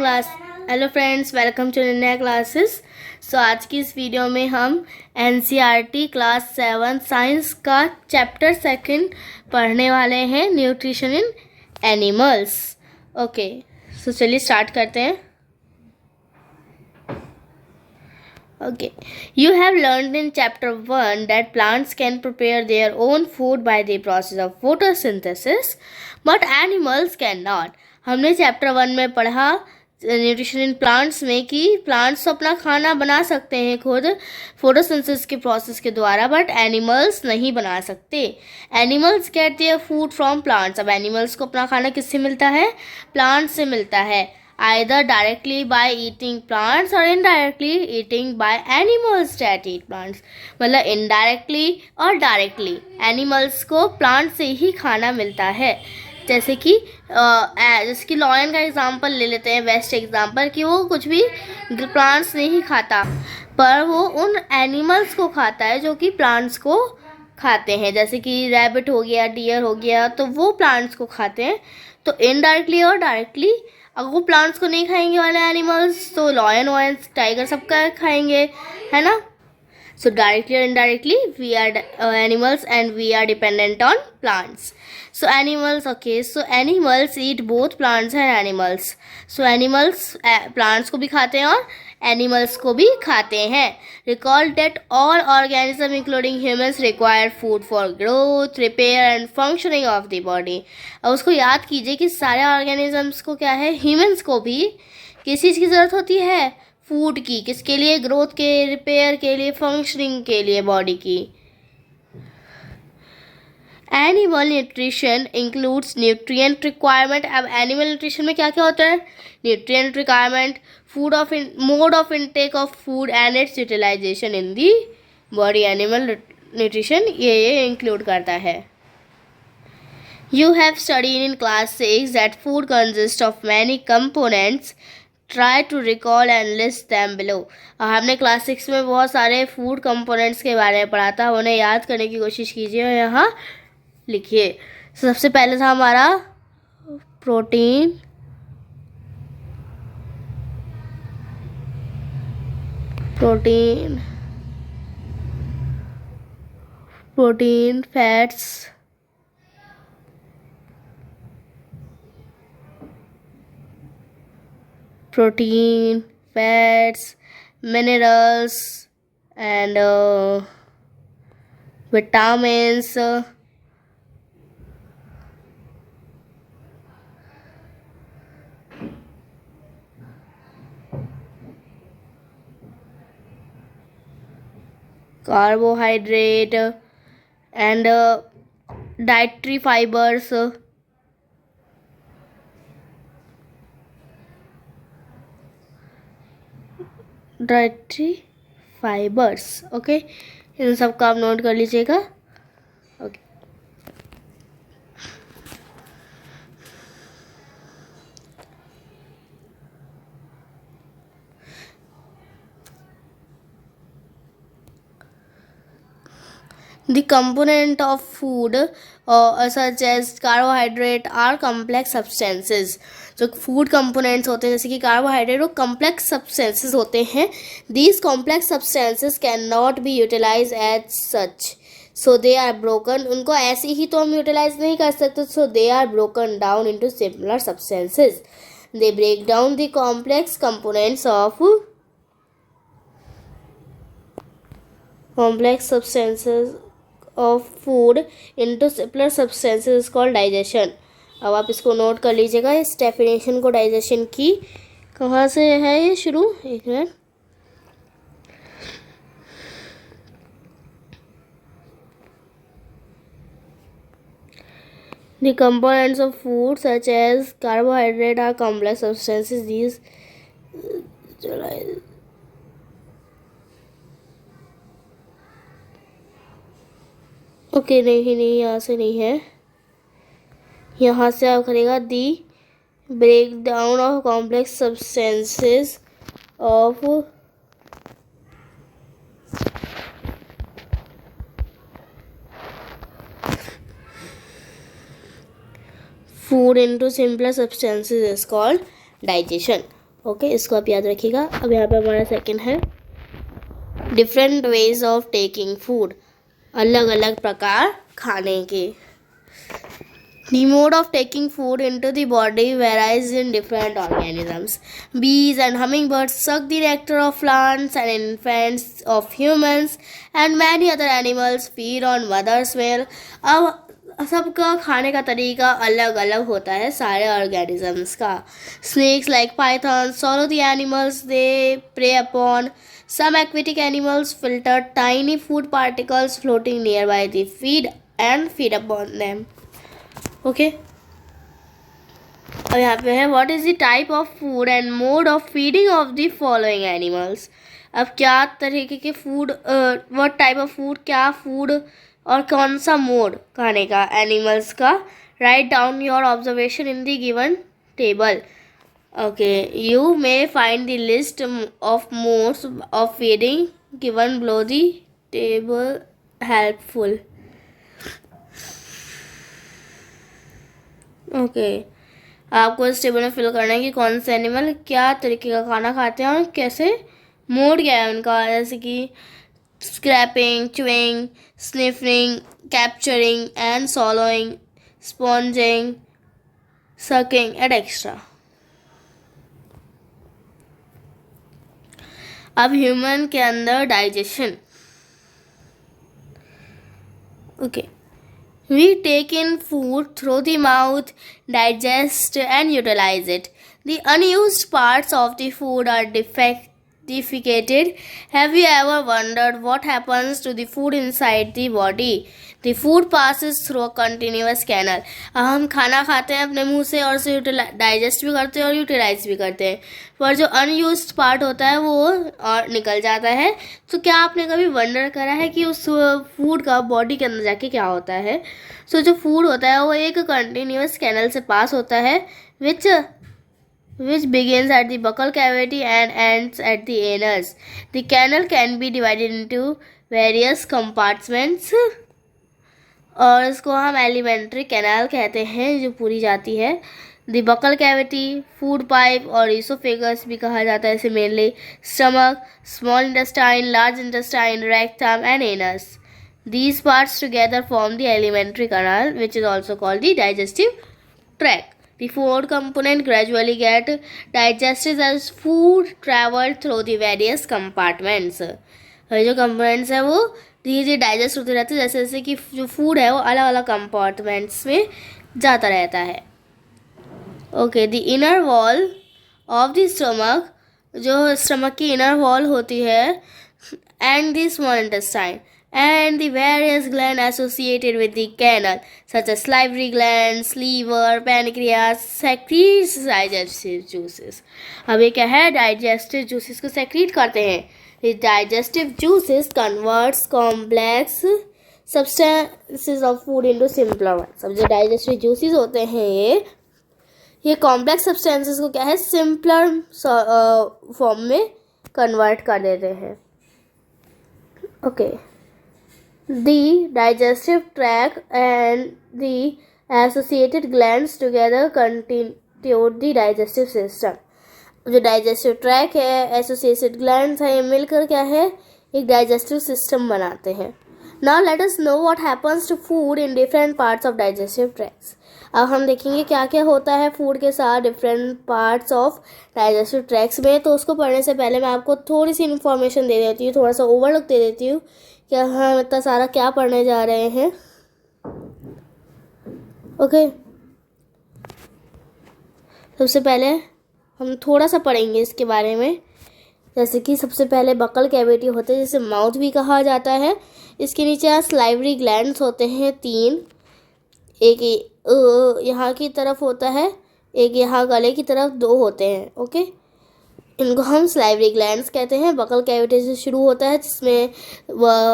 Class hello friends, welcome to नया classes. So आज की इस वीडियो में हम एनसीईआरटी क्लास 7 साइंस का चैप्टर 2 पढ़ने वाले हैं, nutrition in animals. Okay, so चलिए स्टार्ट करते हैं। Okay, you have learned in chapter 1 that plants can prepare their own food by the process of photosynthesis, but animals cannot. हमने चैप्टर 1 में पढ़ा न्यूट्रिशन इन प्लांट्स में कि plants अपना खाना बना सकते हैं खुद फोटोसिंथेसिस के प्रोसेस के द्वारा, बट एनिमल्स नहीं बना सकते। Animals gate their food from plants. अब एनिमल्स को अपना खाना किससे मिलता है? प्लांट्स से मिलता है, either directly by eating plants or indirectly eating by animals that eat plants। मतलब indirectly और directly animals को plant से ही खाना मिलता है। जैसे कि लॉयन का एग्जांपल ले लेते हैं, बेस्ट एग्जांपल, कि वो कुछ भी प्लांट्स नहीं खाता, पर वो उन एनिमल्स को खाता है जो कि प्लांट्स को खाते हैं। जैसे कि रैबिट हो गया, डियर हो गया, तो वो प्लांट्स को खाते हैं। तो इनडायरेक्टली और डायरेक्टली अगर वो प्लांट्स को नहीं खाएंगे वाले एनिमल्स, तो लॉयन वॉयन टाइगर सबका खाएंगे, है ना। सो डायरेक्टली और indirectly we are animals and we are dependent on plants. So animals, okay, so animals eat both plants and animals. So animals plants को भी खाते हैं और एनिमल्स को भी खाते हैं। Recall that all organism including humans require food for growth, repair and functioning of the body. अब उसको याद कीजिए कि सारे ऑर्गेनिजम्स को क्या है, ह्यूमंस को भी किस चीज़ की ज़रूरत होती है? फूड की। किसके लिए? ग्रोथ के, रिपेयर के लिए, फंक्शनिंग के लिए बॉडी की। Animal nutrition includes nutrient requirement. अब एनिमल न्यूट्रिशन में क्या क्या होता है? Nutrient requirement, food of mode of intake of food and its utilisation in the body. Animal nutrition ये इंक्लूड करता है। You have studied in class 6 that food consist of many components. Try to recall and list them below. हमने class 6 में बहुत सारे food components के बारे में पढ़ा था, उन्हें याद करने की कोशिश कीजिए और यहाँ लिखिए। सबसे पहले था हमारा protein, fats, minerals and vitamins, carbohydrate and dietary fibers, okay. इन सब का आप नोट कर लीजिएगा, okay. The component of food such as carbohydrate are complex substances। जो फूड कंपोनेंट्स होते हैं जैसे कि कार्बोहाइड्रेट, वो कॉम्प्लेक्स सब्सटेंसेस होते हैं। These complex substances can not be utilize as such, so they are broken. उनको ऐसे ही तो हम यूटिलाइज नहीं कर सकते, so they are broken down into similar substances. They break down the complex components of food into similar substances is called digestion. अब आप इसको नोट कर लीजिएगा, इस डेफिनेशन को डाइजेशन की। कहाँ से है ये शुरू? एक minute. The components of food such as carbohydrate are complex substances. These okay, नहीं, यहाँ से नहीं है, यहाँ से आप करेगा the break down of complex substances of food into simpler substances is called digestion. Okay, इसको आप याद रखिएगा। अब यहाँ पे हमारा सेकंड है different ways of taking food, अलग अलग प्रकार खाने के। The mode of taking food into the body varies in different organisms. Bees and hummingbirds suck the nectar of plants, and infants of humans and many other animals feed on mother's milk. अब सबका खाने का तरीका अलग अलग होता है सारे ऑर्गेनिजम्स का। Snakes like pythons swallow the animals they prey upon. Some aquatic animals filter tiny food particles floating nearby the feed and feed upon them. Okay, और यहाँ पे है what is the type of food and mode of feeding of the following animals. अब क्या तरीके के food, what type of food, क्या food और कौन सा मोड खाने का एनिमल्स का। Write down your observation in the given table. Okay, you may find the list of modes of feeding given below the table helpful. Okay, आपको इस table में फिल करना है कि कौन से एनिमल क्या तरीके का खाना खाते हैं और कैसे मोड क्या है उनका, जैसे कि scraping, chewing, sniffing, capturing and swallowing, sponging, sucking and extra. अब ह्यूमन के अंदर digestion. Okay, we take in food through the mouth, digest and utilize it. The unused parts of the food are defecated. Have you ever wondered what happens to the food inside the body? The food passes through a continuous canal. हम खाना खाते हैं अपने मुंह से और उसे digest भी करते हैं और यूटिलाइज भी करते हैं, पर जो अनयूज्ड पार्ट होता है वो और निकल जाता है। तो क्या आपने कभी वंडर करा है कि उस फूड का बॉडी के अंदर जाके क्या होता है? सो जो फूड होता है वो एक कंटिन्यूस कैनल से पास होता है which begins at the buccal cavity and ends at the anus. The canal can be divided into various compartments और इसको हम एलिमेंट्री कैनाल कहते हैं जो पूरी जाती है। The buccal cavity, food pipe और इसोफेगस भी कहा जाता है इसे mainly, stomach, small intestine, large intestine, rectum and anus. These parts together form the alimentary canal, which is also called the digestive tract. The food component gradually get digested as food travel through the various compartments. जो components है वो धीरे धीरे digest होते रहते हैं, जैसे जैसे कि जो फूड है वो अलग अलग कंपार्टमेंट्स में जाता रहता है। Okay, the inner wall of the stomach, जो स्टमक की इनर वॉल होती है, and the small intestine and the various glands associated with the canal such as salivary glands, liver, pancreas secretes digestive juices. अब ये क्या है, digestive juices को secrete करते हैं। The digestive juices converts complex substances of food into simpler ones. अब जो digestive juices होते हैं ये complex substances को क्या है, simpler form में convert कर देते हैं। Okay. The digestive tract and the associated glands together constitute the digestive system. जो digestive tract है, associated glands है, ये मिलकर क्या है, एक digestive system बनाते हैं। Now let us know what happens to food in different parts of digestive tracts. अब हम देखेंगे क्या क्या होता है फूड के साथ different parts of digestive tracts में। तो उसको पढ़ने से पहले मैं आपको थोड़ी सी इन्फॉर्मेशन दे देती हूँ, थोड़ा सा ओवरलुक दे देती हूँ कि हम इतना सारा क्या पढ़ने जा रहे हैं। ओके, सबसे पहले हम थोड़ा सा पढ़ेंगे इसके बारे में। जैसे कि सबसे पहले बकल कैविटी होते हैं, जिसे माउथ भी कहा जाता है। इसके नीचे सलाइवरी ग्लैंड्स होते हैं 3, एक यहाँ की तरफ होता है, एक यहाँ गले की तरफ 2 होते हैं। ओके, इनको हम सलाइवरी ग्लैंड्स कहते हैं। बकल कैविटी से शुरू होता है जिसमें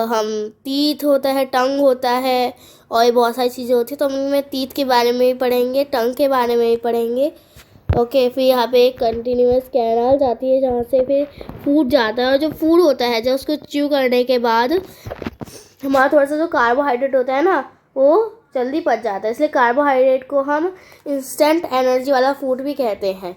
हम टीथ होता है, टंग होता है और ये बहुत सारी चीज़ें होती हैं। तो हम इनमें टीथ के बारे में भी पढ़ेंगे, टंग के बारे में भी पढ़ेंगे। ओके, फिर यहाँ पे एक कंटिन्यूस कैनाल जाती है जहाँ से फिर फूड जाता है, और जो फूड होता है जब उसको च्यू करने के बाद हमारा थोड़ा सा जो कार्बोहाइड्रेट होता है ना वो जल्दी पच जाता है, इसलिए कार्बोहाइड्रेट को हम इंस्टेंट एनर्जी वाला फूड भी कहते हैं।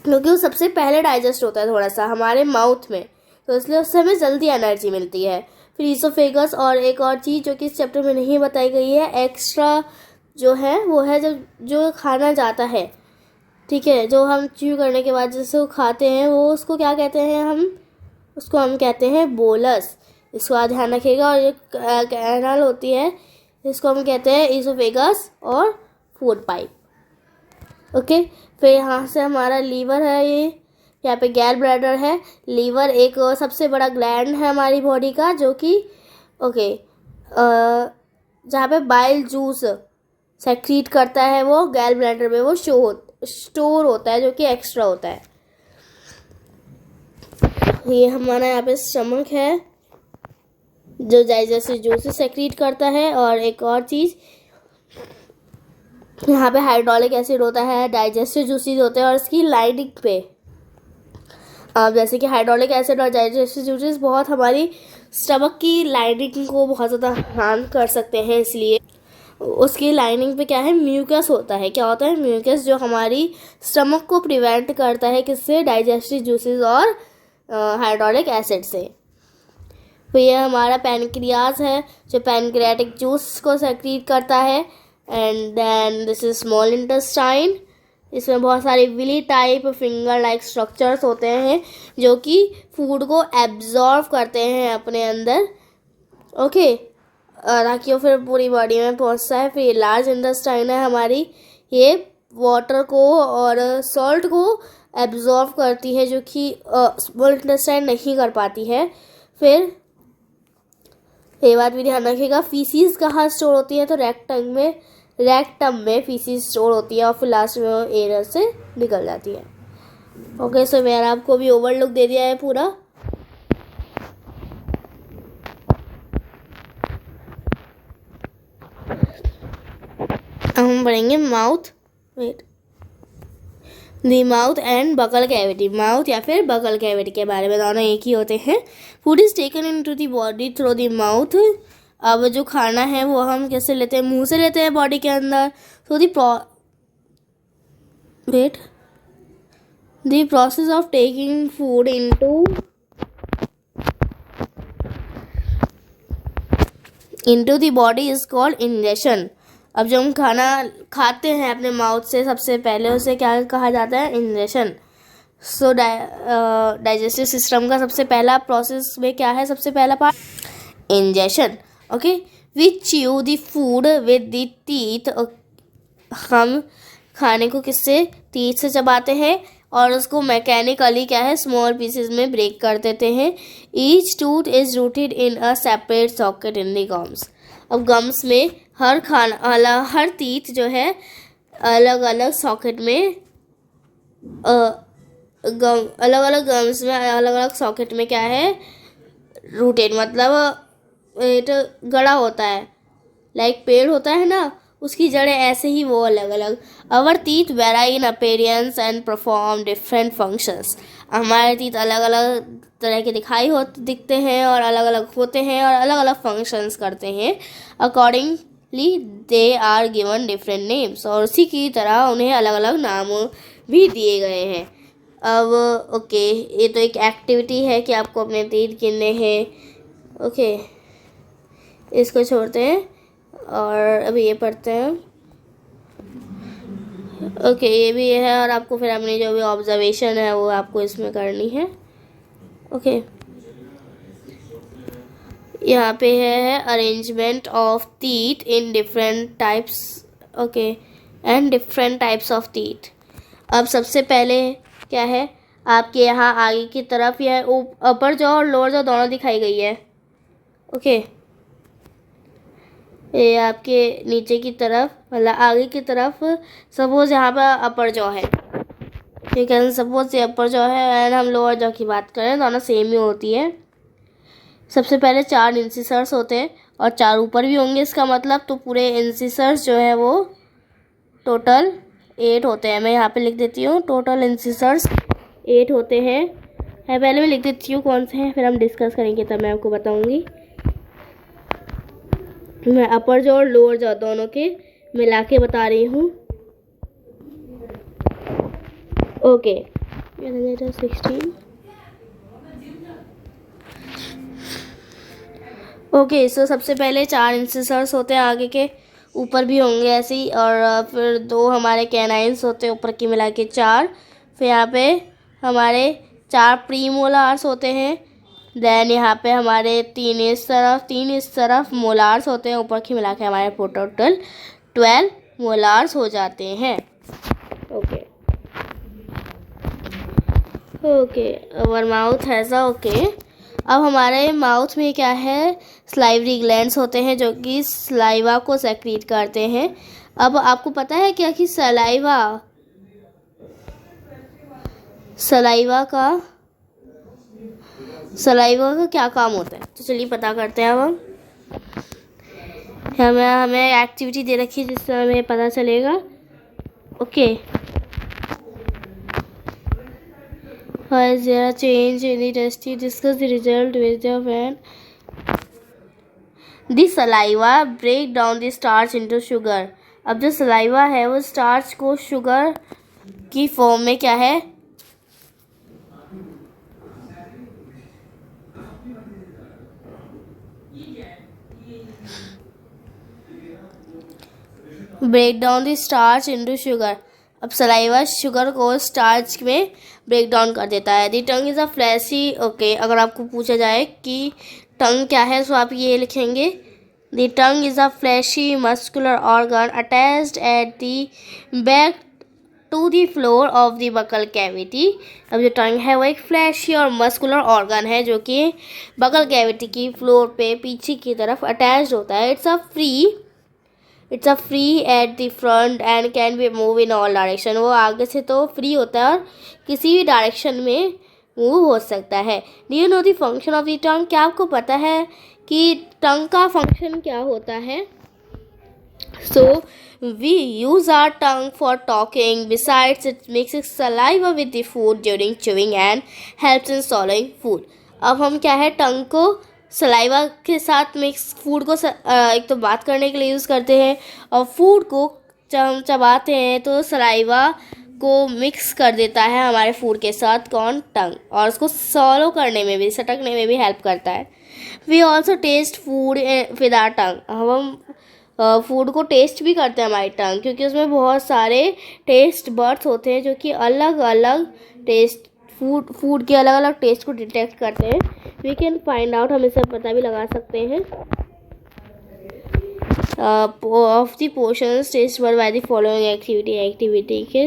क्योंकि वो सबसे पहले डाइजेस्ट होता है थोड़ा सा हमारे माउथ में, तो इसलिए उससे हमें जल्दी एनर्जी मिलती है। फिर ईसोफेगस, और एक और चीज़ जो कि इस चैप्टर में नहीं बताई गई है, एक्स्ट्रा जो है वो है जब जो खाना जाता है, ठीक है, जो हम च्यू करने के बाद जैसे वो खाते हैं, वो उसको क्या कहते हैं, हम कहते हैं बोलस। इसको आप ध्यान रखिएगा। और जो कैनाल होती है इसको हम कहते हैं ईसोफेगस और फूड पाइप। ओके, फिर यहाँ से हमारा लीवर है, ये यहाँ पे गैल ब्लैडर है। लीवर एक सबसे बड़ा ग्लैंड है हमारी बॉडी का, जो कि ओके जहाँ पे बाइल जूस सेक्रीट करता है, वो गैल ब्लैडर में वो स्टोर होता है, जो कि एक्स्ट्रा होता है। ये हमारा यहाँ पे स्टमक है जो डाइजेस्टिव जूसेस सेक्रीट करता है। और एक और चीज़ यहाँ पे हाइड्रोलिक एसिड होता है, डाइजेस्टिव जूसेस होते हैं, और इसकी लाइनिंग पे अब जैसे कि हाइड्रोलिक एसिड और डाइजेस्टिव जूसेस बहुत हमारी स्टमक की लाइनिंग को बहुत ज़्यादा हार्म कर सकते हैं, इसलिए उसकी लाइनिंग पे क्या है, म्यूकस होता है। क्या होता है, म्यूकस, जो हमारी स्टमक को प्रिवेंट करता है किससे, डाइजेस्टिव जूसेस और हाइड्रोलिक एसिड से। तो ये हमारा पैनक्रियाज है जो पैनक्रियाटिक जूस को सेक्रीट करता है। And then this is small intestine. इसमें बहुत सारे villi type finger like structures होते हैं जो कि फूड को एब्जॉर्व करते हैं अपने अंदर, ओके, ताकि वो फिर पूरी बॉडी में पहुंचता है। फिर लार्ज इंटेस्टाइन है हमारी, ये वाटर को और सॉल्ट को एब्जॉर्व करती है, जो कि स्मॉल इंटेस्टाइन नहीं कर पाती है। फिर ये बात भी ध्यान रखिएगा, फीसीज कहाँ स्टोर होती है, तो रेक्टम में फीसीज स्टोर होती है, और फिर लास्ट में वो एयर से निकल जाती है। ओके, सो मैंने आपको भी ओवरलुक दे दिया है पूरा। हम पढ़ेंगे mouth mouth and buccal cavity. Mouth या फिर बकल कैविटी के बारे में, दोनों एक ही होते हैं। Food is taken into the body through the mouth. अब जो खाना है वो हम कैसे लेते हैं, मुंह से लेते हैं बॉडी के अंदर। तो the process of taking food into the body is called ingestion. अब जब हम खाना खाते हैं अपने माउथ से, सबसे पहले उसे क्या कहा जाता है, इंजेशन। सो डाइजेस्टिव सिस्टम का सबसे पहला प्रोसेस में क्या है, सबसे पहला part ingestion. Okay, we chew the food with the teeth. हम खाने को किससे, टीथ से चबाते हैं, और उसको मैकेनिकली क्या है, स्मॉल पीसेस में ब्रेक कर देते हैं। Each tooth is rooted in a separate socket in the gums. अब गम्स में हर टीथ जो है अलग अलग सॉकेट में, अलग अलग गम्स में अलग अलग सॉकेट में क्या है, रूटेड, मतलब गड़ा होता है, लाइक पेड़ होता है ना, उसकी जड़ें ऐसे ही वो अलग अलग। Our teeth vary in appearance and perform different functions. हमारे टीथ अलग अलग तरह के दिखते हैं और अलग अलग होते हैं और अलग अलग फंक्शंस करते हैं। Accordingly they are given different names, और उसी की तरह उन्हें अलग अलग नाम भी दिए गए हैं। अब ओके, ये तो एक एक्टिविटी है कि आपको अपने टीथ गिनने हैं। ओके, इसको छोड़ते हैं और अभी ये पढ़ते हैं। ओके, ये भी है, और आपको फिर अपनी जो भी ऑब्जर्वेशन है वो आपको इसमें करनी है। ओके, यहाँ पे है arrangement of teeth in different types, okay, and different types of teeth. अब सबसे पहले क्या है, आपके यहाँ आगे की तरफ यह अपर जॉ और लोअर जॉ दोनों दिखाई गई है। ओके, ये आपके नीचे की तरफ, मतलब आगे की तरफ, सपोज यहाँ पर अपर जॉ है, ठीक है, सपोज ये अपर जॉ है एंड हम लोअर जॉ की बात करें, दोनों सेम ही होती है। सबसे पहले 4 इंसिसर्स होते हैं और 4 ऊपर भी होंगे, इसका मतलब तो पूरे इंसिसर्स जो है वो टोटल 8 होते हैं। मैं यहाँ पे लिख देती हूँ, टोटल इंसिसर्स 8 होते हैं। पहले मैं लिख देती हूँ कौन से हैं, फिर हम डिस्कस करेंगे, तब मैं आपको बताऊँगी। मैं अपर जॉ और लोअर जॉ दोनों के मिला के बता रही हूँ। ओके, 16. ओके, सो सबसे पहले 4 इंसिसर्स होते हैं आगे के, ऊपर भी होंगे ऐसे ही, और फिर 2 हमारे कैनाइन्स होते हैं ऊपर की मिला के 4। फिर यहाँ पे हमारे 4 प्रीमोलार्स होते हैं। देन यहाँ पे हमारे 3 इस तरफ मोलार्स होते हैं ऊपर की मिला के, हमारे टोटल 12 मोलार्स हो जाते हैं। Okay okay, our mouth has okay. अब हमारे माउथ में क्या है, स्लाइवरी ग्लैंड्स होते हैं जो कि सलाइवा को सेक्रीट करते हैं। अब आपको पता है क्या कि सलाइवा का क्या काम होता है, तो चलिए पता करते हैं। अब हमें एक्टिविटी दे रखी है जिससे हमें पता चलेगा। Okay, is there a change in the test? You discuss the result with your friend. The saliva break down the starch into sugar. अब जो सलाइवा है वो स्टार्च को शुगर की फॉर्म में क्या है, break down the starch into sugar. अब सलाइवा शुगर को स्टार्च में ब्रेक डाउन कर देता है। The tongue is a fleshy. Okay, अगर आपको पूछा जाए कि टंग क्या है तो आप ये लिखेंगे, the tongue is a fleshy muscular organ attached at the back to the floor of the buccal cavity. अब जो टंग है वो एक फ्लैशी और मस्कुलर ऑर्गन है जो कि बकल कैविटी की फ्लोर पे पीछे की तरफ अटैच्ड होता है। It's a free at the front end can be move in all direction. वो आगे से तो फ्री होता है और किसी भी डायरेक्शन में मूव हो सकता है। Do you know the function of the tongue? क्या आपको पता है कि टंग का फंक्शन क्या होता है? So we use our tongue for talking. Besides, it mixes saliva with the food during chewing and helps in swallowing food. अब हम क्या है, टंग को सलाइवा के साथ मिक्स फूड को एक तो बात करने के लिए यूज़ करते हैं, और फूड को चबाते हैं तो सलाइवा को मिक्स कर देता है हमारे फूड के साथ कौन, टंग, और उसको सॉलो करने में भी, सटकने में भी हेल्प करता है। We also taste food with our tongue. हम फूड को टेस्ट भी करते हैं हमारी टंग, क्योंकि उसमें बहुत सारे टेस्ट बड्स होते हैं जो कि अलग अलग टेस्ट फूड के अलग अलग टेस्ट को डिटेक्ट करते हैं। वी कैन फाइंड आउट, हम इसे पता भी लगा सकते हैं, of the portions taste bud by the following activity के।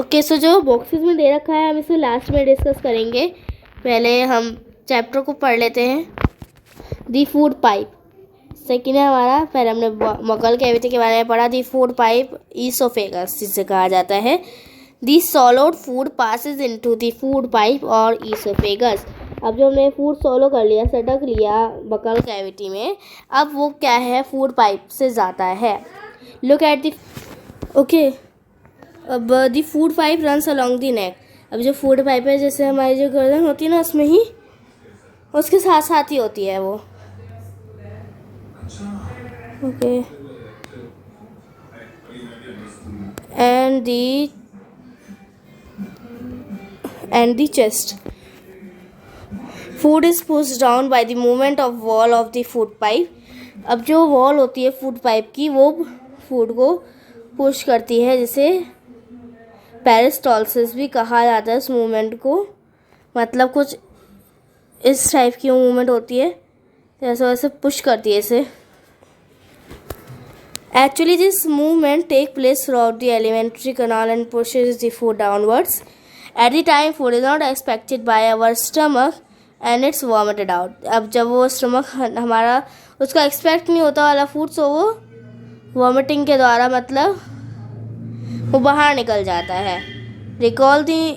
ओके, सो जो बॉक्सेस में दे रखा है हम इसे लास्ट में डिस्कस करेंगे। पहले हम चैप्टर को पढ़ लेते हैं। द फूड पाइप सेकेंड है हमारा। पहले हमने बकल कैविटी के बारे में पढ़ा। द फूड पाइप ईसोफेगस जिसे कहा जाता है। The swallowed food passes into the food pipe और ईसोफेगस। अब जो हमने फूड सॉलो कर लिया, सटक लिया बकल कैविटी में, अब वो क्या है, फूड पाइप से जाता है। लुक एट द ओके, अब the food pipe runs along the neck. अब जो फूड पाइप है, जैसे हमारी जो गर्दन होती है ना, उसमें ही उसके साथ साथ ही होती है वो। Okay, and the chest. Food is pushed down by the movement of wall of the food pipe. अब जो वॉल होती है फूड पाइप की, वो फूड को पुश करती है, जिसे पेरिस्टॉल्सिस भी कहा जाता है इस मूवमेंट को। मतलब कुछ इस टाइप की मूवमेंट होती है, जैसे वैसे पुश करती है इसे। Actually, this movement takes place throughout the alimentary canal and pushes the food downwards. At the time, food is not expected by our stomach and it's vomited out. अब जब वो स्टमक हमारा उसका एक्सपेक्ट नहीं होता वाला फूड, सो वो vomiting के द्वारा मतलब वो बाहर निकल जाता है। Recall the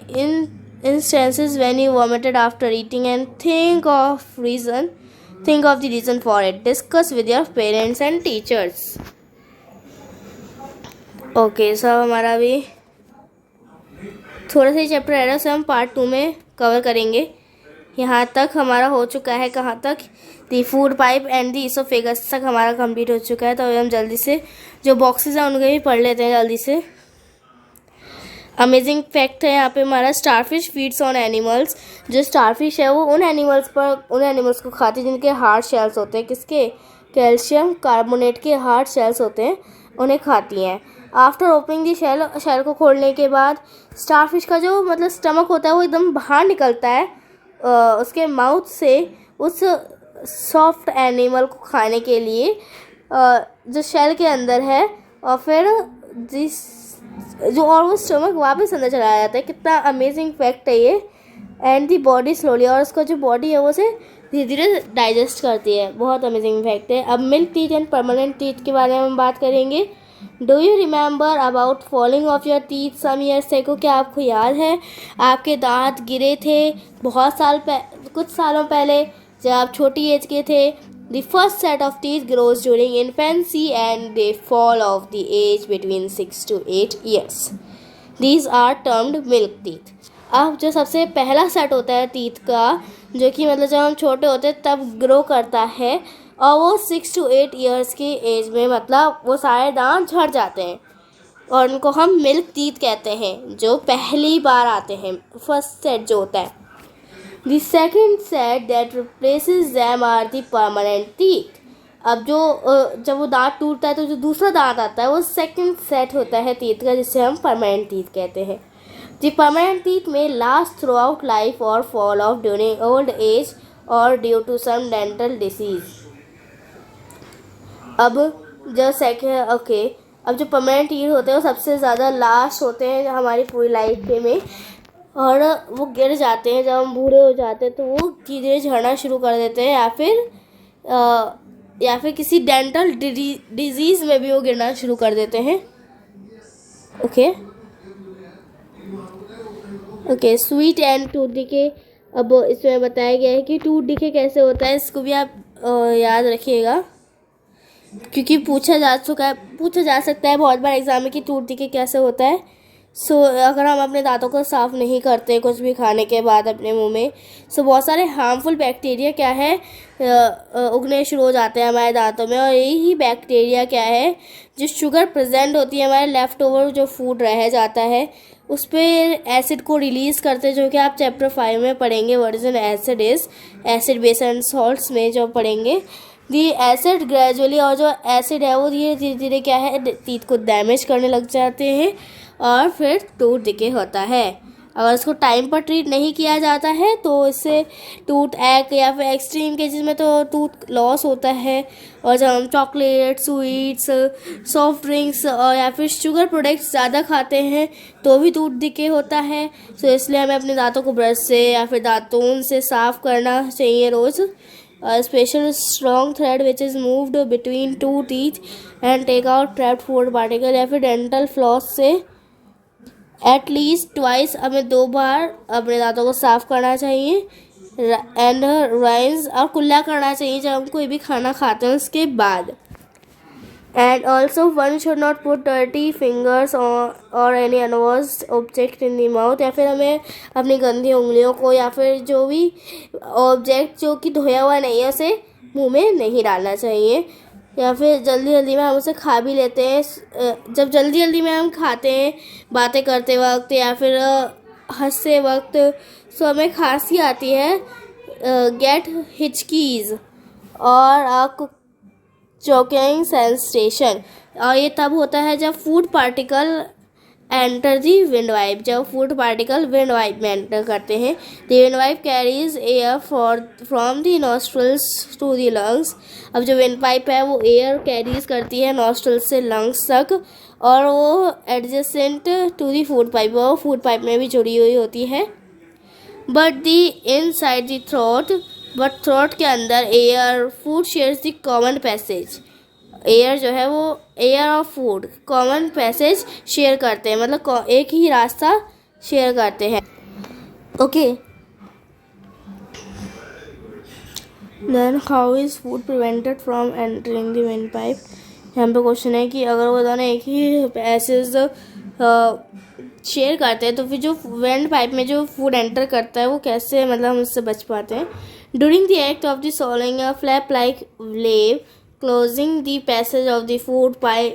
instances when you vomited after eating and think of the reason for it. Discuss with your parents and teachers. Okay, सब हमारा भी थोड़ा सा ही चैप्टर रह रहा है, उसे हम पार्ट 2 में कवर करेंगे। यहाँ तक हमारा हो चुका है, कहाँ तक, दी food pipe and the oesophagus तक हमारा कंप्लीट हो चुका है। तो हम जल्दी से जो बॉक्सेस हैं उनके भी पढ़ लेते हैं जल्दी से। अमेजिंग फैक्ट है यहाँ पे हमारा, स्टारफिश फीड्स ऑन एनिमल्स। जो स्टारफिश है वो उन एनिमल्स को खाती है जिनके हार्ड शेल्स होते हैं, किसके, कैल्शियम कार्बोनेट के हार्ड शेल्स होते हैं, उन्हें खाती हैं। आफ्टर ओपनिंग दी शेल को खोलने के बाद स्टारफिश का जो मतलब स्टमक होता है वो एकदम बाहर निकलता है उसके माउथ से, उस सॉफ्ट एनिमल को खाने के लिए जो शेल के अंदर है, और फिर वो स्टमक वापस अंदर चला जाता है। कितना अमेजिंग फैक्ट है ये। एंड दी बॉडी स्लोली, और उसका जो बॉडी है वो उसे धीरे धीरे डाइजेस्ट करती है। बहुत अमेजिंग फैक्ट है। अब milk teeth and permanent teeth के बारे में हम बात करेंगे। Do you remember about falling of your teeth some years ago? क्या आपको याद है आपके दांत गिरे थे कुछ सालों पहले जब आप छोटी एज के थे? The first set of teeth grows during infancy and they fall off the age between 6 to 8 years. These are termed milk teeth. अब जो सबसे पहला सेट होता है टीथ का, जो कि मतलब जब हम छोटे होते हैं तब ग्रो करता है, और वो 6 to 8 ईयर्स की एज में मतलब वो सारे दांत झड़ जाते हैं, और उनको हम मिल्क टीथ कहते हैं, जो पहली बार आते हैं, फर्स्ट सेट जो होता है। The second set that replaces them are the permanent teeth. अब जब वो दांत टूटता है तो जो दूसरा दांत आता है वो सेकंड सेट होता है टीथ का, जिसे हम परमानेंट टीथ कहते हैं। The permanent teeth may last throughout life or fall off during old age or due to some dental disease. अब जो परमानेंट टीथ होते हैं वो सबसे ज़्यादा लास्ट होते हैं हमारी पूरी लाइफ में, और वो गिर जाते हैं जब हम बूढ़े हो जाते हैं, तो वो धीरे धीरे झड़ना शुरू कर देते हैं, या फिर किसी डेंटल डिजीज़ में भी वो गिरना शुरू कर देते हैं। Okay sweet and tooth decay. अब इसमें बताया गया है कि टूथ डिके कैसे होता है, इसको भी आप याद रखिएगा, क्योंकि पूछा जा सकता है बहुत बार एग्जाम में कि टूथ डिके कैसे होता है। अगर हम अपने दांतों को साफ़ नहीं करते कुछ भी खाने के बाद अपने मुंह में, बहुत सारे हार्मफुल बैक्टीरिया क्या है उगने शुरू हो जाते हैं हमारे दांतों में, और यही बैक्टीरिया क्या है, जो शुगर प्रेजेंट होती है हमारे लेफ़्ट ओवर जो फूड रह जाता है उस पर एसिड को रिलीज़ करते हैं, जो कि आप चैप्टर 5 में पढ़ेंगे, what is an acid is, acid base and salts में जो पढ़ेंगे। दी एसिड ग्रेजुअली, और जो एसिड है वो धीरे धीरे क्या है टीथ को डैमेज करने लग जाते हैं, और फिर टूथ डिके होता है। अगर इसको टाइम पर ट्रीट नहीं किया जाता है तो इससे टूथ एक या फिर एक्सट्रीम केसेस में तो टूथ लॉस होता है। और जब हम चॉकलेट, स्वीट्स, सॉफ्ट ड्रिंक्स और या फिर शुगर प्रोडक्ट्स ज़्यादा खाते हैं तो भी टूथ डिके होता है। इसलिए हमें अपने दांतों को ब्रश से या फिर दातून से साफ़ करना चाहिए रोज़। Special strong thread which is moved between two teeth and take out trapped food particle, या फिर डेंटल फ्लॉस से एटलीस्ट ट्वाइस, हमें 2 बार अपने दांतों को साफ़ करना चाहिए। एंड राइज और कुल्ला करना चाहिए जब हम कोई भी खाना खाते हैं उसके बाद। And also one should not put dirty fingers और any unwashed object in the mouth, या फिर हमें अपनी गंदी उंगलियों को या फिर जो भी ऑब्जेक्ट जो कि धोया हुआ नहीं है उसे मुंह में नहीं डालना चाहिए। या फिर जल्दी में हम उसे खा भी लेते हैं। जब जल्दी में हम खाते हैं बातें करते वक्त या फिर हंसते वक्त, तो हमें खांसी आती है, गेट हिचकीज और चोकिंग सेंसेशन, और ये तब होता है जब food particle enter the windpipe, जब फूड पार्टिकल विंड वाइप में एंटर करते हैं। The windpipe carries air from the nostrils to the lungs. अब जो विंड पाइप है वो एयर कैरीज करती है नॉस्ट्रल्स से लंग्स तक, और वो adjacent to the food pipe, वो फूड पाइप में भी जुड़ी हुई होती है। But the inside the throat, but throat के अंदर air food shares the common passage. Air जो है वो एयर और फूड कॉमन पैसेज शेयर करते हैं, मतलब एक ही रास्ता शेयर करते हैं। Okay, then how is food prevented from entering the windpipe. यहाँ पे क्वेश्चन है कि अगर वो दोनों एक ही पैसेज शेयर करते हैं तो फिर जो विंड पाइप में जो फूड एंटर करता है वो कैसे मतलब हम उससे बच पाते हैं। During the act of the swallowing, a flap like valve closing the passage of the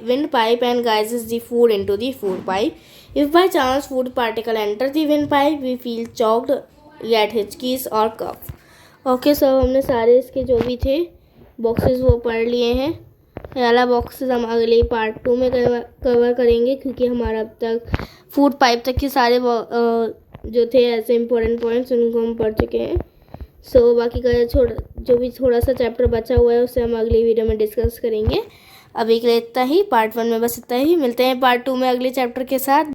wind pipe and guides the food into the food pipe. If by chance food particle enter the windpipe, we feel choked, get hickeys or cough. Okay so हमने सारे इसके जो भी थे boxes वो पढ़ लिए हैं। ये वाला बॉक्सेस हम अगले पार्ट 2 में कवर करेंगे, क्योंकि हमारा अब तक फूड पाइप तक के सारे जो थे ऐसे इंपॉर्टेंट पॉइंट्स उनको हम पढ़ चुके हैं। सो बाकी का जो भी थोड़ा सा चैप्टर बचा हुआ है उससे हम अगली वीडियो में डिस्कस करेंगे। अभी के लिए इतना ही, पार्ट 1 में बस इतना ही। मिलते हैं पार्ट 2 में अगले चैप्टर के साथ।